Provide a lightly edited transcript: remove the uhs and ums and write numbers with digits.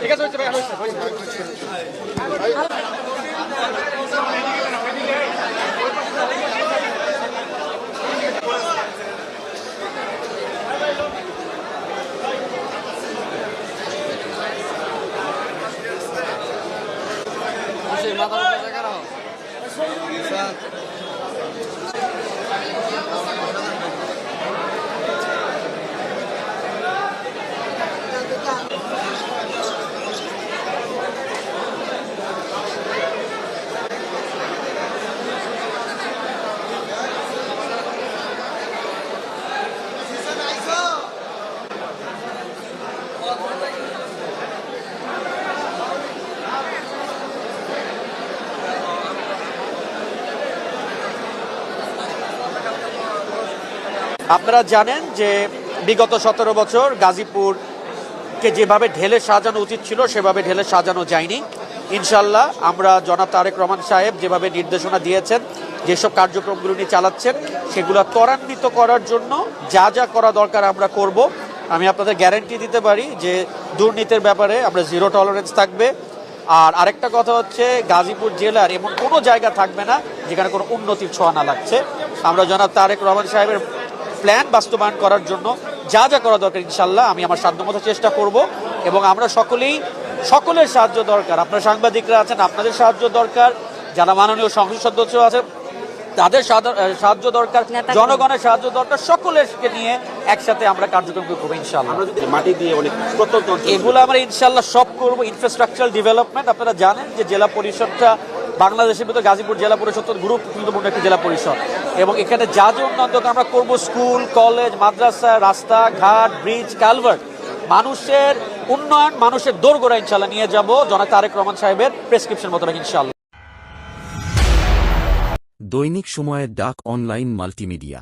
ঠিক আছে আপনারা জানেন যে বিগত 17 বছর গাজীপুরকে যেভাবে ঢেলে সাজানো উচিত ছিল সেভাবে ঢেলে সাজানো যায়নি। ইনশাল্লাহ আমরা জনাব তারেক রহমান সাহেব যেভাবে নির্দেশনা দিয়েছেন, যেসব কার্যক্রমগুলো নিয়ে চালাচ্ছেন সেগুলো ত্বরান্বিত করার জন্য যা যা করা দরকার আমরা করব। আমি আপনাদের গ্যারান্টি দিতে পারি যে দুর্নীতির ব্যাপারে আমরা জিরো টলারেন্স থাকবে। আর আরেকটা কথা হচ্ছে, গাজীপুর জেলার এমন কোনো জায়গা থাকবে না যেখানে কোনো উন্নতির ছোঁয়া না লাগছে। আমরা জনাব তারেক রহমান সাহেবের প্ল্যান বাস্তবায়ন করার জন্য যা যা করা দরকার ইনশাল্লাহ আমি আমার সাধ্যমতো চেষ্টা করব। এবং আমরা সকলের সাহায্য দরকার। আপনারা সাংবাদিকরা আছেন, আপনাদের সাহায্য দরকার। যারা মাননীয় সংসদ সদস্য আছে তাদের সাহায্য দরকার, জনগণের সাহায্য দরকার। সকলেরকে নিয়ে একসাথে আমরা কার্যক্রম করবো ইনশাল্লাহ। মাটি দিয়ে অনেক প্রত্যন্ত এগুলো আমরা ইনশাল্লাহ সব করবো। ইনফ্রাস্ট্রাকচারাল ডেভেলপমেন্ট, আপনারা জানেন যে জেলা পরিষদটা বাংলাদেশের ভিতরে গাজীপুর জেলা পরিষদ গুরুত্বপূর্ণ একটি জেলা পরিষদ, এবং এখানে যা যা উন্নত আমরা করবো, স্কুল, কলেজ, মাদ্রাসা, রাস্তাঘাট, ব্রিজ, কালভার্ট, মানুষের উন্নয়ন, মানুষের দোরগোড়া ইনশাল্লাহ নিয়ে যাব জনাব তারেক রহমান সাহেবের প্রেসক্রিপশন মতো ইনশাল্লাহ। দৈনিক সময়ের ডাক অনলাইন মাল্টিমিডিয়া।